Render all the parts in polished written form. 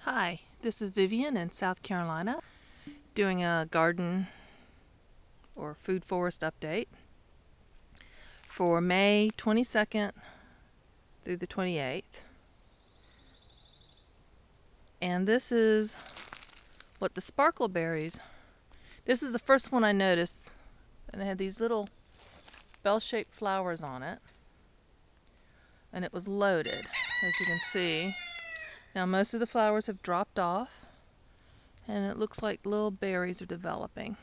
Hi, this is Vivian in South Carolina doing a garden or food forest update for May 22nd through the 28th. And this is what the sparkleberries, this is the first one I noticed, and it had these little bell-shaped flowers on it, and it was loaded, as you can see. Now most of the flowers have dropped off, and it looks like little berries are developing.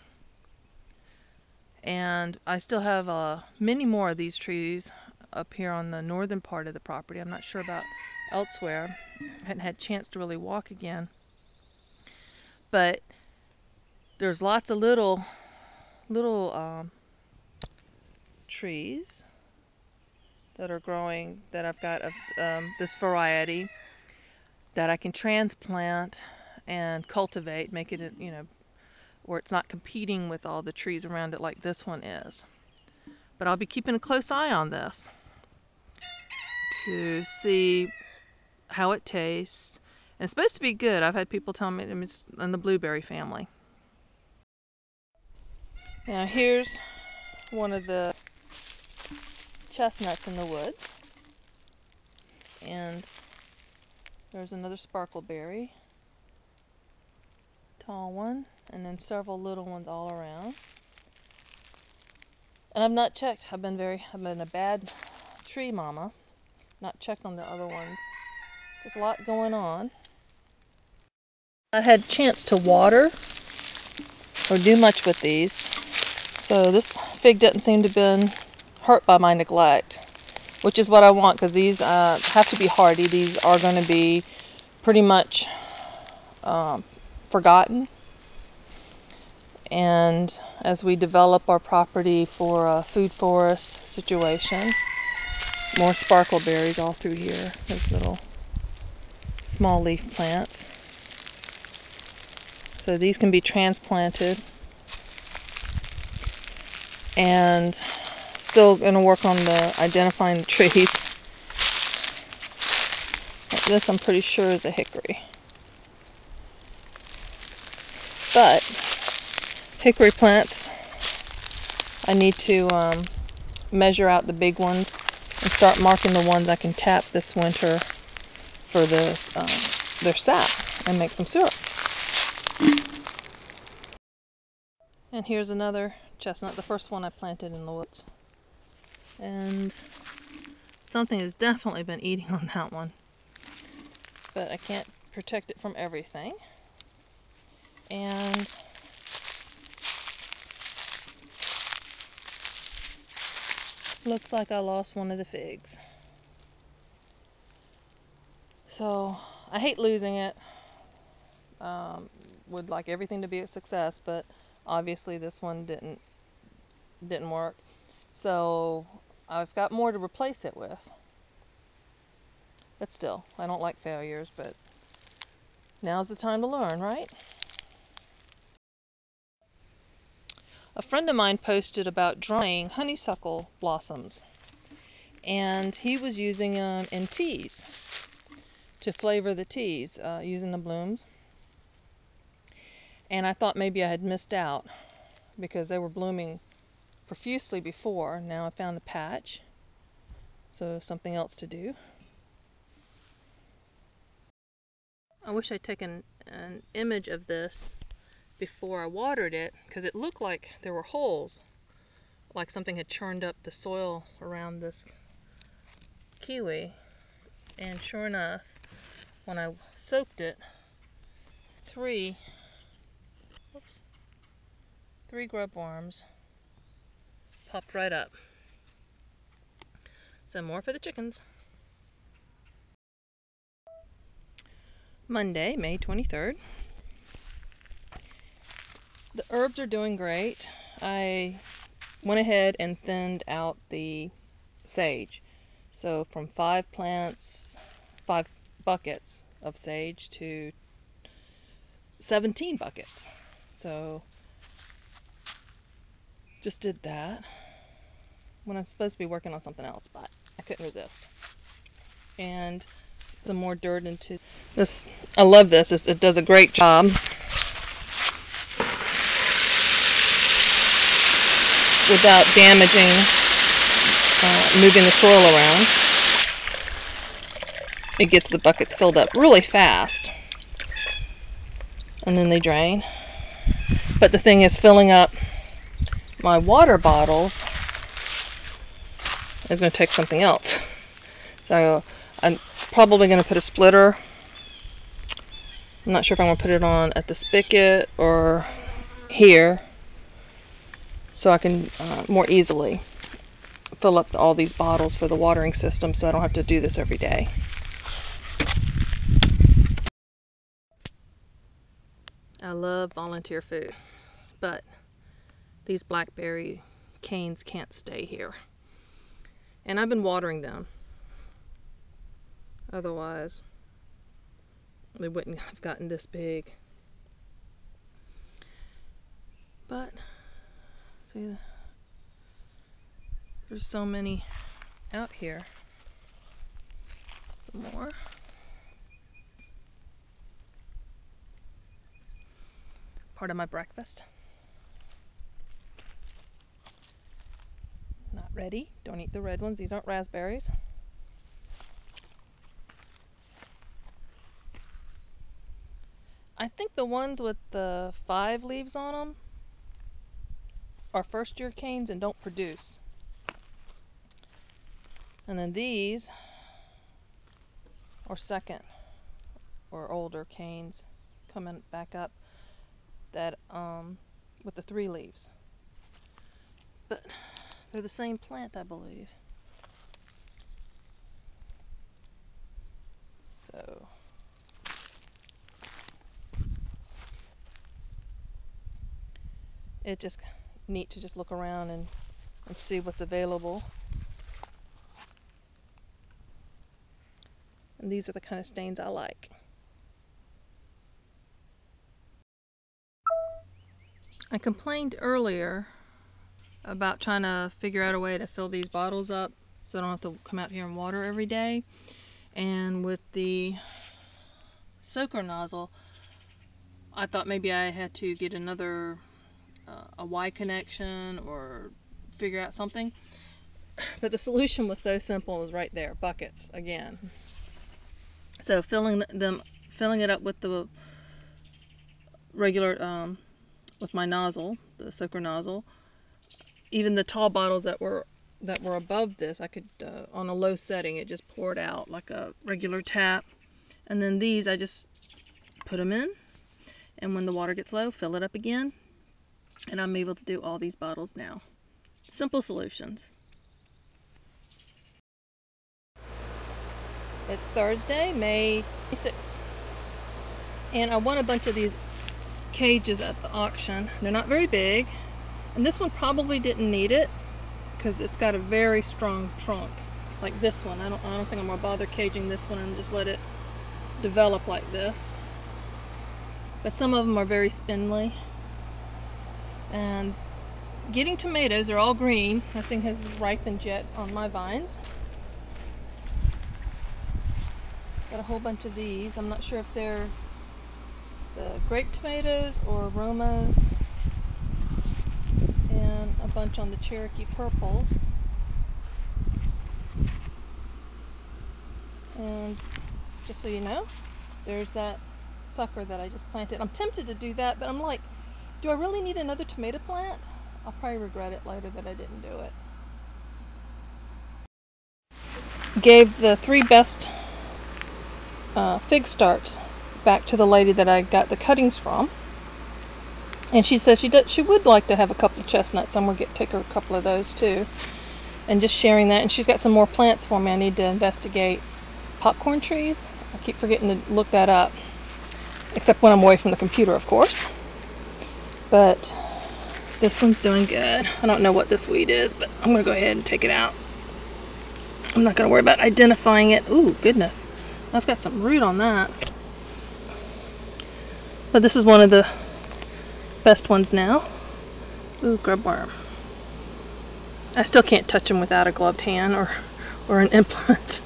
And I still have many more of these trees up here on the northern part of the property. I'm not sure about elsewhere. I hadn't had a chance to really walk again. But there's lots of little trees that are growing that I've got of this variety that I can transplant and cultivate, make it, where it's not competing with all the trees around it like this one is. But I'll be keeping a close eye on this to see how it tastes. And it's supposed to be good. I've had people tell me it's in the blueberry family. Now here's one of the chestnuts in the woods. And there's another sparkleberry. Tall one. And then several little ones all around. And I've not checked. I've been a bad tree mama. Not checked on the other ones. Just a lot going on. I had a chance to water or do much with these. So this fig doesn't seem to have been hurt by my neglect, which is what I want, because these have to be hardy. These are going to be pretty much forgotten. And as we develop our property for a food forest situation, more sparkleberries all through here. Those little small leaf plants. So these can be transplanted. And still going to work on identifying the trees. This I'm pretty sure is a hickory. But hickory plants, I need to measure out the big ones and start marking the ones I can tap this winter for this their sap and make some syrup. And here's another chestnut, the first one I planted in the woods. And something has definitely been eating on that one. But I can't protect it from everything. And looks like I lost one of the figs. So I hate losing it. Would like everything to be a success, but obviously this one didn't work. So I've got more to replace it with. But still, I don't like failures, but now's the time to learn, right? A friend of mine posted about drying honeysuckle blossoms, and he was using them in teas to flavor the teas, using the blooms. And I thought maybe I had missed out because they were blooming profusely before. Now I found a patch, so something else to do. I wish I'd taken an image of this before I watered it, because it looked like there were holes, like something had churned up the soil around this kiwi. And sure enough, when I soaked it, three grub worms popped right up. Some more for the chickens. Monday, May 23rd. The herbs are doing great. I went ahead and thinned out the sage. So from 5 buckets of sage to 17 buckets. So just did that when I'm supposed to be working on something else, but I couldn't resist. And some more dirt into this. I love this. It does a great job without damaging, moving the soil around. It gets the buckets filled up really fast, and then they drain. But the thing is, filling up my water bottles is going to take something else. So I'm probably going to put a splitter. I'm not sure if I'm going to put it on at the spigot or here, so I can more easily fill up all these bottles for the watering system, so I don't have to do this every day. I love volunteer food, but these blackberry canes can't stay here. And I've been watering them. Otherwise, they wouldn't have gotten this big. But, see, there's so many out here. Some more. Part of my breakfast. Not ready. Don't eat the red ones. These aren't raspberries. I think the ones with the 5 leaves on them are first year canes and don't produce. And then these are second or older canes coming back up that with the 3 leaves. But they're the same plant, I believe. So it's just neat to just look around and see what's available. And these are the kind of stains I like. I complained earlier about trying to figure out a way to fill these bottles up so I don't have to come out here and water every day. And with the soaker nozzle, I thought maybe I had to get another a Y connection or figure out something. But the solution was so simple. It was right there, buckets again. So filling it up with the regular with my nozzle, the soaker nozzle. Even the tall bottles that were above this, I could on a low setting, it just poured out like a regular tap. And then these, I just put them in, and when the water gets low, fill it up again, and I'm able to do all these bottles now. Simple solutions. It's Thursday, May 26th, and I won a bunch of these cages at the auction. They're not very big, and this one probably didn't need it because it's got a very strong trunk like this one. I don't think I'm gonna bother caging this one and just let it develop like this. But some of them are very spindly. And getting tomatoes, they're all green. Nothing has ripened yet on my vines. Got a whole bunch of these. I'm not sure if they're the grape tomatoes or aromas, and a bunch on the Cherokee purples. And just so you know, there's that sucker that I just planted. I'm tempted to do that, but I'm like, do I really need another tomato plant? I'll probably regret it later that I didn't do it. Gave the 3 best fig starts back to the lady that I got the cuttings from, and she said she would like to have a couple of chestnuts. I'm gonna take her a couple of those too, and just sharing that. And she's got some more plants for me. I need to investigate popcorn trees. I keep forgetting to look that up, except when I'm away from the computer, of course. But this one's doing good. I don't know what this weed is, but I'm gonna go ahead and take it out. I'm not gonna worry about identifying it. Ooh, goodness, that's got some root on that. But this is one of the best ones now. Ooh, grubworm. I still can't touch them without a gloved hand or an implement.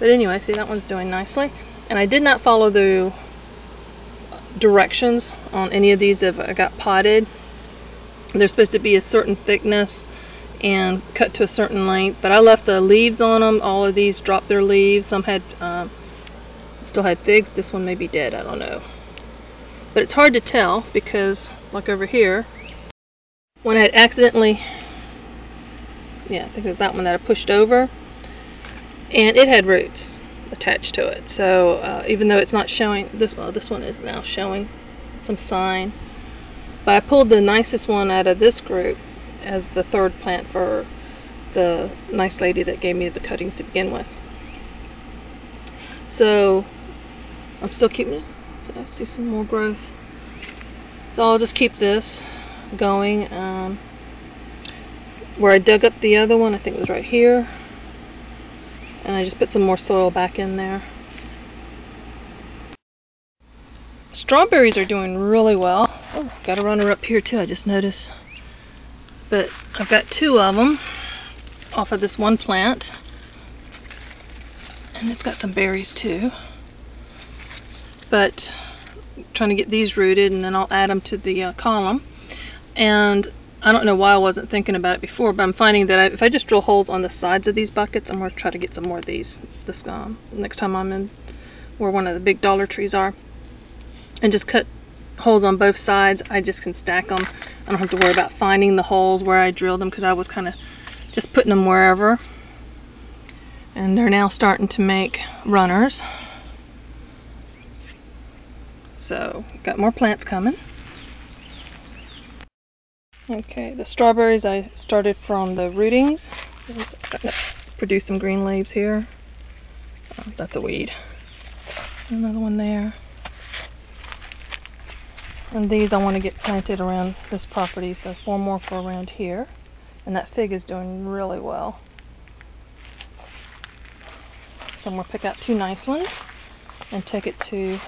But anyway, see, that one's doing nicely. And I did not follow the directions on any of these if I got potted. They're supposed to be a certain thickness and cut to a certain length, but I left the leaves on them. All of these dropped their leaves. Some had still had figs. This one may be dead, I don't know. But it's hard to tell because, like over here, when I had accidentally, yeah, I think it was that one that I pushed over, and it had roots attached to it. So even though it's not showing, this one is now showing some sign. But I pulled the nicest one out of this group as the third plant for the nice lady that gave me the cuttings to begin with. So I'm still keeping it. So I see some more growth. So I'll just keep this going. Where I dug up the other one, I think it was right here. And I just put some more soil back in there. Strawberries are doing really well. Oh, got a runner up here too, I just noticed. But I've got 2 of them off of this one plant. And it's got some berries too. But I'm trying to get these rooted, and then I'll add them to the column. And I don't know why I wasn't thinking about it before, but I'm finding that if I just drill holes on the sides of these buckets, I'm going to try to get some more of these next time I'm in where one of the big Dollar Trees are. And just cut holes on both sides. I just can stack them. I don't have to worry about finding the holes where I drilled them, because I was kind of just putting them wherever. And they're now starting to make runners. So, got more plants coming. Okay, the strawberries I started from the rootings. So I'm starting to produce some green leaves here. Oh, that's a weed. Another one there. And these I want to get planted around this property, so 4 more for around here. And that fig is doing really well. So I'm going to pick out 2 nice ones and take it to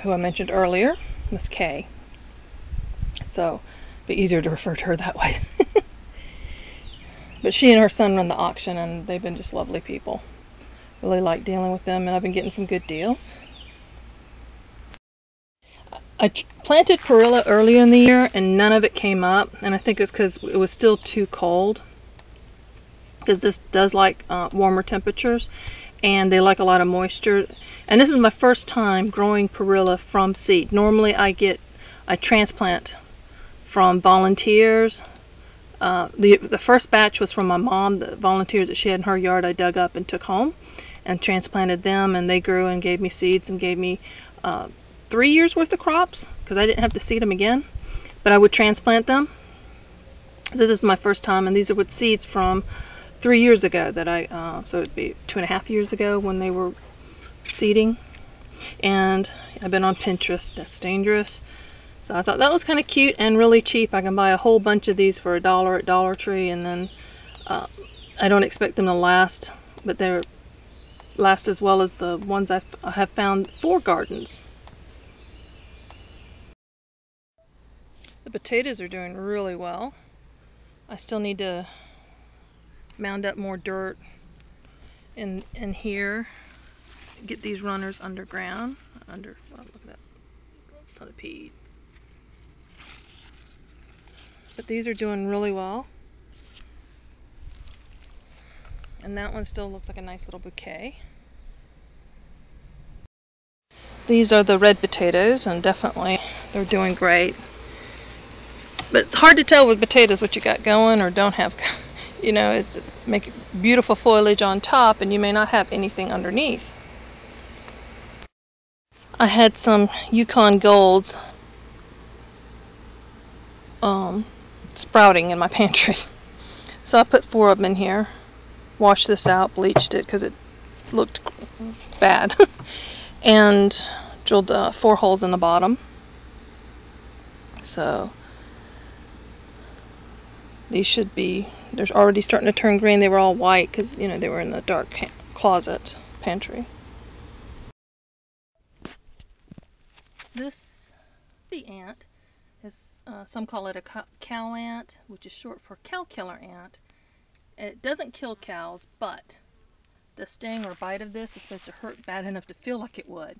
who I mentioned earlier, Miss Kay. So it'd be easier to refer to her that way. But she and her son run the auction, and they've been just lovely people. Really like dealing with them, and I've been getting some good deals. I planted perilla earlier in the year and none of it came up, and I think it's because it was still too cold, because this does like warmer temperatures and they like a lot of moisture. And this is my first time growing perilla from seed. Normally I transplant from volunteers. The first batch was from my mom. The volunteers that she had in her yard I dug up and took home and transplanted them, and they grew and gave me seeds and gave me 3 years worth of crops, because I didn't have to seed them again, but I would transplant them. So this is my first time, and these are with seeds from 3 years ago that so it'd be 2.5 years ago when they were seeding. And I've been on Pinterest. That's dangerous. So I thought that was kind of cute and really cheap. I can buy a whole bunch of these for $1 at Dollar Tree, and then I don't expect them to last, but they last as well as the ones I have found for gardens. The potatoes are doing really well. I still need to mound up more dirt in here, get these runners underground. Oh, look at that centipede. But these are doing really well. And that one still looks like a nice little bouquet. These are the red potatoes, and definitely they're doing great. But it's hard to tell with potatoes what you got going or don't have. You know, it's make beautiful foliage on top, and you may not have anything underneath. I had some Yukon Golds sprouting in my pantry. So I put 4 of them in here. Washed this out, bleached it because it looked bad. And drilled 4 holes in the bottom. So these should be, they're already starting to turn green. They were all white because, you know, they were in the dark closet pantry. This, the ant, is some call it a cow ant, which is short for cow killer ant. It doesn't kill cows, but the sting or bite of this is supposed to hurt bad enough to feel like it would.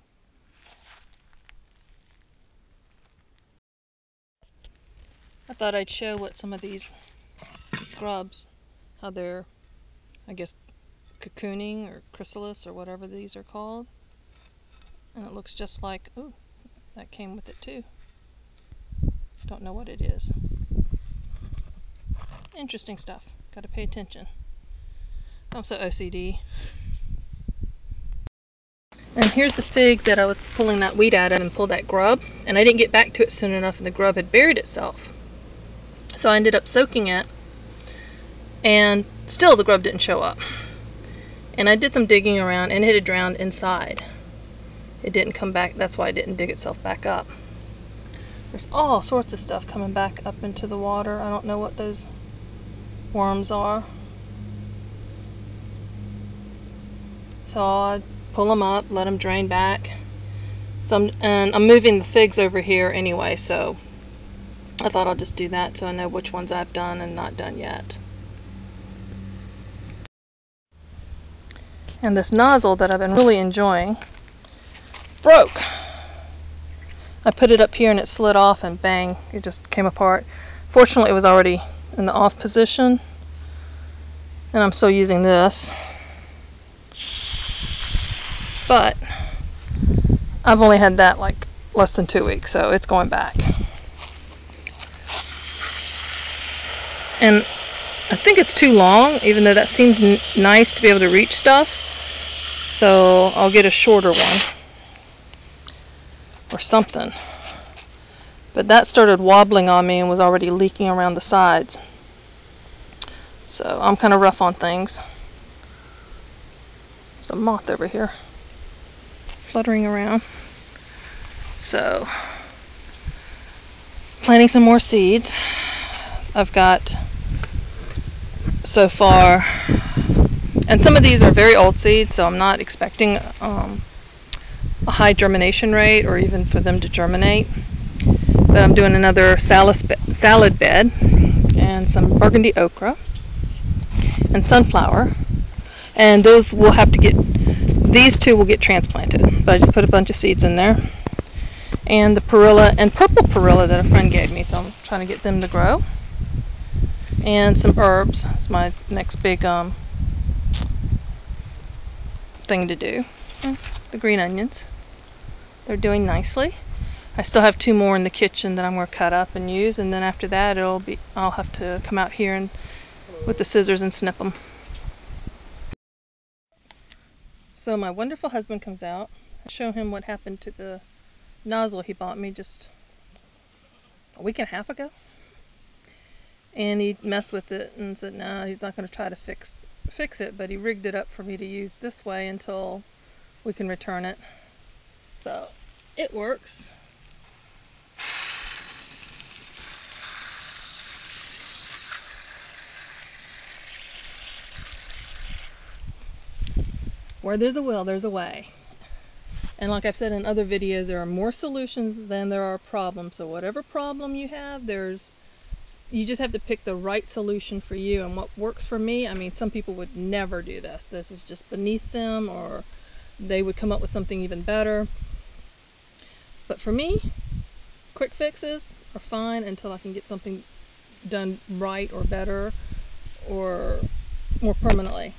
I thought I'd show what some of these grubs, how they're, I guess, cocooning or chrysalis or whatever these are called. And it looks just like, ooh, that came with it too. Don't know what it is. Interesting stuff. Gotta pay attention. I'm so OCD. And here's the fig that I was pulling that weed out of and pulled that grub. And I didn't get back to it soon enough and the grub had buried itself. So I ended up soaking it. And still the grub didn't show up. And I did some digging around and it had drowned inside. It didn't come back. That's why it didn't dig itself back up. There's all sorts of stuff coming back up into the water. I don't know what those worms are. So I pull them up, let them drain back. So I'm moving the figs over here anyway, so I thought I'll just do that so I know which ones I've done and not done yet. And this nozzle that I've been really enjoying broke. I put it up here and it slid off and bang, it just came apart. Fortunately it was already in the off position and I'm still using this. But I've only had that like less than 2 weeks, so it's going back. And I think it's too long, even though that seems nice to be able to reach stuff. So I'll get a shorter one. Or something. But that started wobbling on me and was already leaking around the sides. So I'm kind of rough on things. There's a moth over here fluttering around. So planting some more seeds. I've got so far, and some of these are very old seeds, so I'm not expecting a high germination rate or even for them to germinate. But I'm doing another salad bed and some burgundy okra and sunflower, and those will have to get, these two will get transplanted, but I just put a bunch of seeds in there. And the perilla and purple perilla that a friend gave me, so I'm trying to get them to grow. And some herbs. It's my next big thing to do. The green onions. They're doing nicely. I still have 2 more in the kitchen that I'm going to cut up and use, and then after that I'll have to come out here and with the scissors and snip them. So my wonderful husband comes out. I show him what happened to the nozzle he bought me just a week and a half ago. And he messed with it and said no, he's not going to try to fix it, but he rigged it up for me to use this way until we can return it. So it works. Where there's a will, there's a way. And like I've said in other videos, there are more solutions than there are problems. So whatever problem you have, you just have to pick the right solution for you. And what works for me, I mean, some people would never do this. This is just beneath them, or they would come up with something even better. But for me, quick fixes are fine until I can get something done right or better or more permanently.